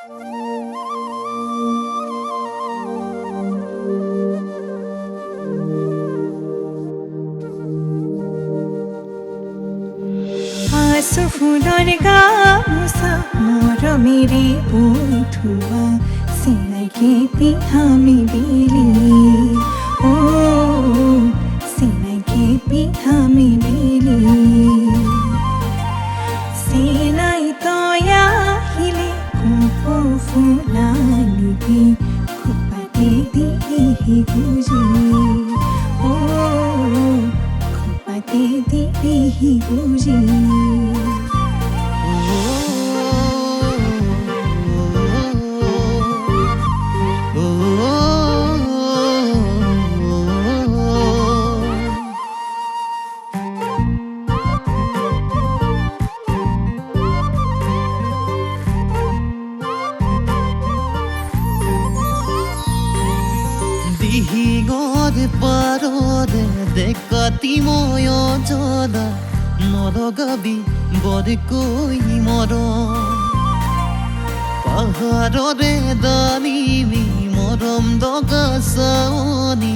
आँसु फुलर गामुसा मरमेरे बुथुवा सिनाकेती हामी बेली ओ सिनाकेती हामी बेली सिनाई तया हिले कुपो फुलानी खुपाते दिही गुजी ओ खुपाते दिही गुजी দিহিঙৰ পাৰৰে দেখাতি মই অজনা নলগাবি বৰকৈ মৰম পাহাৰৰে দানিবি মৰম দগা চাৱনি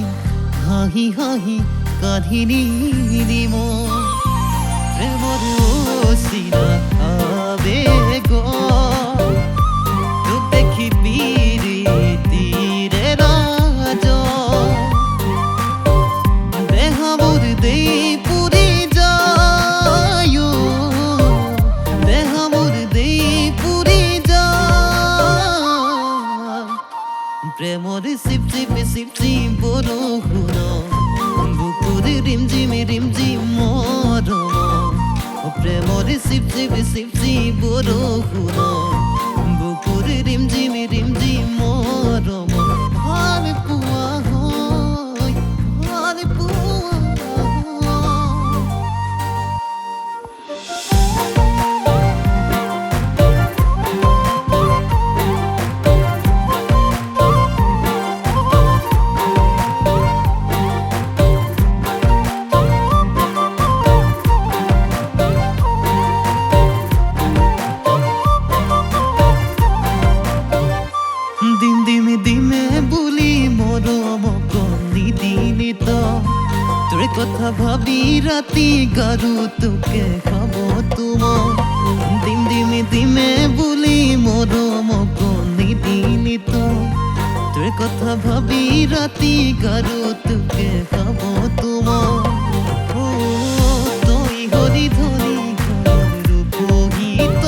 হাঁহি হাঁহি কাঢ়ি নিলি মই প্ৰেমৰ অচিনা আবেগ তোক দেখি প্ৰীতিৰে ৰাজ দেহবোৰ দেই পুৰি যায় দেহবোৰ দেই পুৰি যায় প্ৰেমৰ চিপ চিপ বৰষুণ বুকুৰ ৰিমঝিম মৰম প্ৰেমৰ চিপ চিপ বৰষুণ বুকুৰ ৰিমঝিম মৰম ভাল পোৱা হয় ভাল পোৱা দিমে বুলি মৰম কণি দিনিত তোৰ কথা ভাবি ৰাতি গাৰু তোকে খাব তোমাক দিমে বুলি মৰম কণি দিনিত তোৰ কথা ভাবি ৰাতি গাৰু তোকে খাব তোমাক তই হৰি ধৰি ৰূপহিত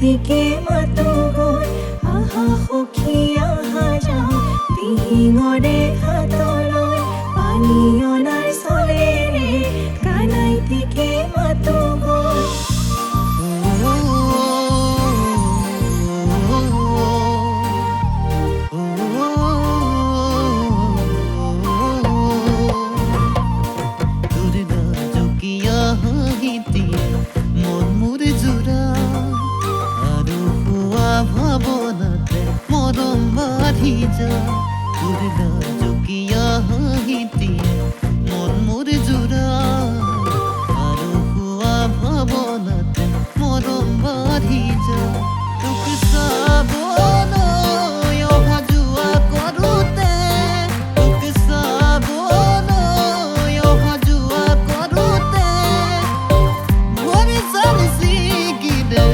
দিকে মাতো গৈ আহা সখী আহা যাওঁ দিহিঙৰে হাতলৈ পানী অনাৰ চলেৰে কানাই দিকে মাতো গৈ ভাৱনাতে মৰম বাঢ়ি যায় তোৰ লাজকীয়া হাঁহিটিয়ে মন মোৰ জোৰা আৰু খোৱা ভাৱনাতে মৰম বাঢ়ি যায় তোক চাবলৈ অহা যোৱা কৰোঁতে তোক চাবলৈ অহা যোৱা কৰোঁতে ভৰি চালিছি গিলে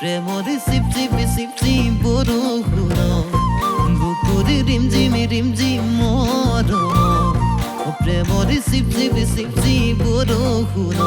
প্ৰেমৰ চিপ চিপ বৰষুণ বুকুৰ ৰিমঝিম মৰম প্ৰেমৰ চিপ বৰষুণ